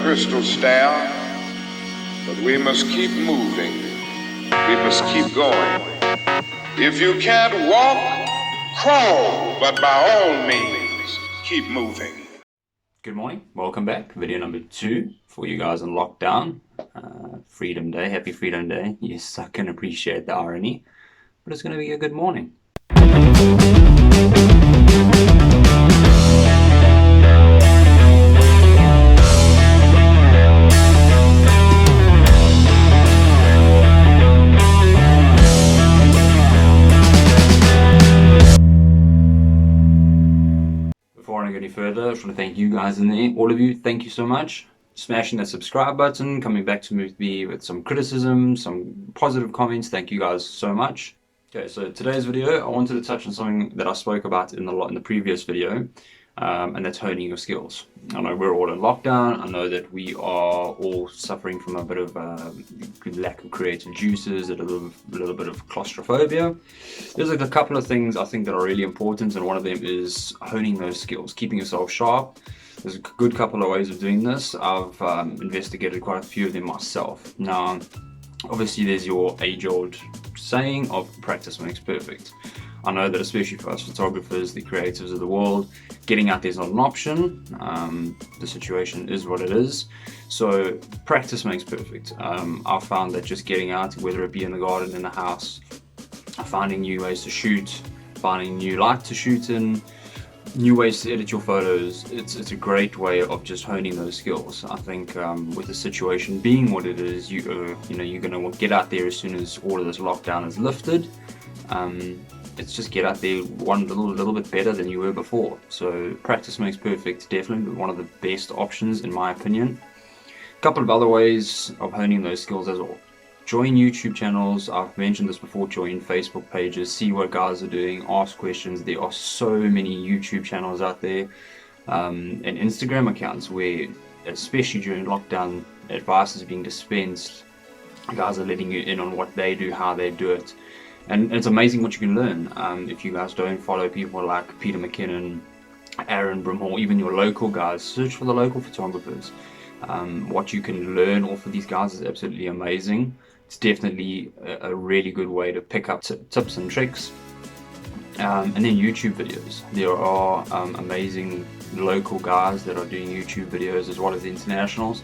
crystal stair, but we must keep moving. We must keep going. If you can't walk, crawl, but by all means, keep moving. Good morning, welcome back. Video number 2 for you guys on lockdown. Freedom Day, happy Freedom Day. Yes, I can appreciate the irony, but it's going to be a good morning. Before I go any further, I just want to thank you guys in there, all of you, thank you so much. Smashing that subscribe button, coming back to me with some criticism, some positive comments, thank you guys so much. Okay, so today's video, I wanted to touch on something that I spoke about in the previous video, and that's honing your skills. I know we're all in lockdown, I know that we are all suffering from a bit of lack of creative juices, and a little bit of claustrophobia. There's like a couple of things I think that are really important, and one of them is honing those skills, keeping yourself sharp. There's a good couple of ways of doing this. I've investigated quite a few of them myself. Now, obviously there's your age-old saying of practice makes perfect. I know that especially for us photographers, the creatives of the world, getting out there is not an option. The situation is what it is. So practice makes perfect. I've found that just getting out, whether it be in the garden, in the house, finding new ways to shoot, finding new light to shoot in, new ways to edit your photos, it's a great way of just honing those skills. I think with the situation being what it is, you're going to get out there as soon as all of this lockdown is lifted. It's just get out there one little bit better than you were before. So practice makes perfect, definitely one of the best options in my opinion. A couple of other ways of honing those skills as well. Join YouTube channels, I've mentioned this before, join Facebook pages, see what guys are doing, ask questions. There are so many YouTube channels out there and Instagram accounts where, especially during lockdown, advice is being dispensed. Guys are letting you in on what they do, how they do it. And it's amazing what you can learn. If you guys don't follow people like Peter McKinnon, Aaron Brimhall, even your local guys, search for the local photographers. What you can learn off of these guys is absolutely amazing. It's definitely a really good way to pick up tips and tricks. And then YouTube videos. There are amazing local guys that are doing YouTube videos as well as the internationals.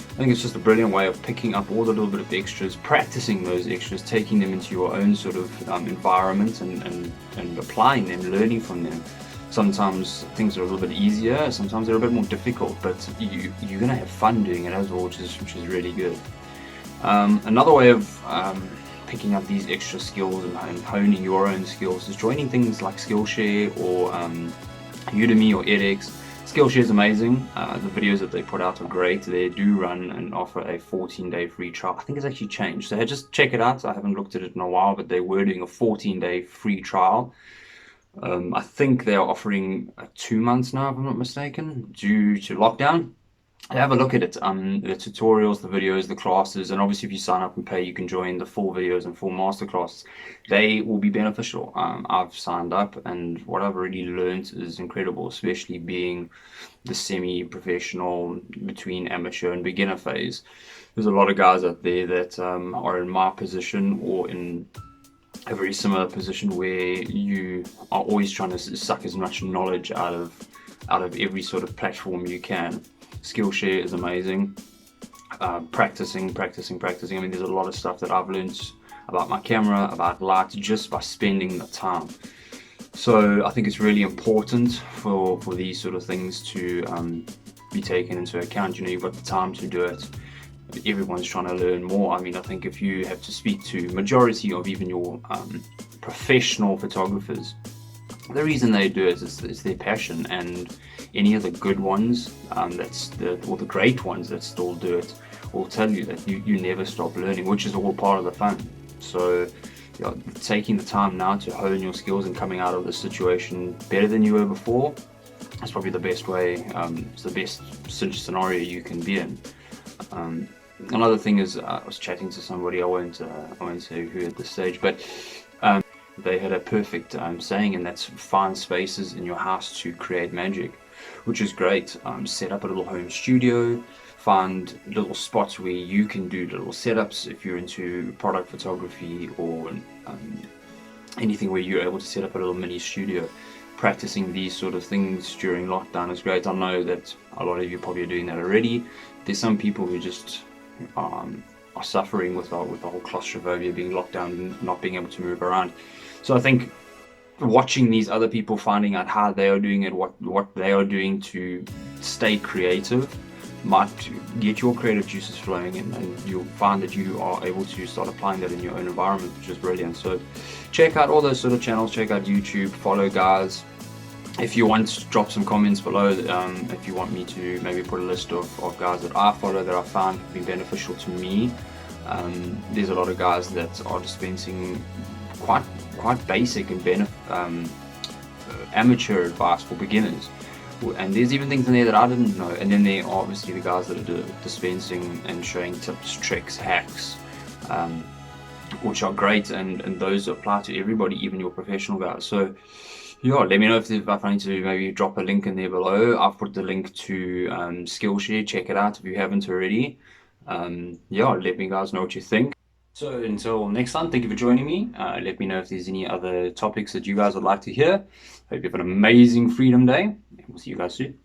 I think it's just a brilliant way of picking up all the little bit of extras, practicing those extras, taking them into your own sort of environment and applying them, learning from them. Sometimes things are a little bit easier, sometimes they're a bit more difficult, but you're going to have fun doing it as well, which is really good. Another way of picking up these extra skills and honing your own skills is joining things like Skillshare or Udemy or edX. Skillshare is amazing. The videos that they put out are great. They do run and offer a 14-day free trial. I think it's actually changed, so just check it out. I haven't looked at it in a while, but they were doing a 14-day free trial. I think they are offering 2 months now, if I'm not mistaken, due to lockdown. Have a look at it, the tutorials, the videos, the classes, and obviously if you sign up and pay, you can join the full videos and full masterclasses. They will be beneficial. I've signed up, and what I've really learned is incredible, especially being the semi-professional between amateur and beginner phase. There's a lot of guys out there that are in my position or in a very similar position where you are always trying to suck as much knowledge out of every sort of platform you can. Skillshare is amazing. Practicing. I mean, there's a lot of stuff that I've learned about my camera, about light, just by spending the time. So I think it's really important for these sort of things to be taken into account. You've got the time to do it. Everyone's trying to learn more. I mean, I think if you have to speak to majority of even your professional photographers, the reason they do it is their passion, and any of the good ones, or the great ones that still do it, will tell you that you never stop learning, which is all part of the fun. So taking the time now to hone your skills and coming out of this situation better than you were before, is probably the best way. It's the best scenario you can be in. Another thing is, I was chatting to somebody, I won't say who at this stage, but they had a perfect saying, and that's find spaces in your house to create magic, which is great. Set up a little home studio, find little spots where you can do little setups if you're into product photography or anything where you're able to set up a little mini studio. Practicing these sort of things during lockdown is great. I know that a lot of you probably are doing that already. There's some people who just are suffering with the whole claustrophobia, being locked down and not being able to move around. So I think watching these other people, finding out how they are doing it, what they are doing to stay creative, might get your creative juices flowing, and you'll find that you are able to start applying that in your own environment, which is brilliant. So check out all those sort of channels, check out YouTube, follow guys. If you want, drop some comments below. If you want me to maybe put a list of guys that I follow that I found have been beneficial to me. There's a lot of guys that are dispensing quite basic and amateur advice for beginners. And there's even things in there that I didn't know. And then there are obviously the guys that are dispensing and showing tips, tricks, hacks, which are great, and those apply to everybody, even your professional guys. So yeah, let me know if I need to maybe drop a link in there below. I've put the link to Skillshare. Check it out if you haven't already. Yeah, let me guys know what you think. So until next time, thank you for joining me. Let me know if there's any other topics that you guys would like to hear. Hope you have an amazing Freedom Day, and we'll see you guys soon.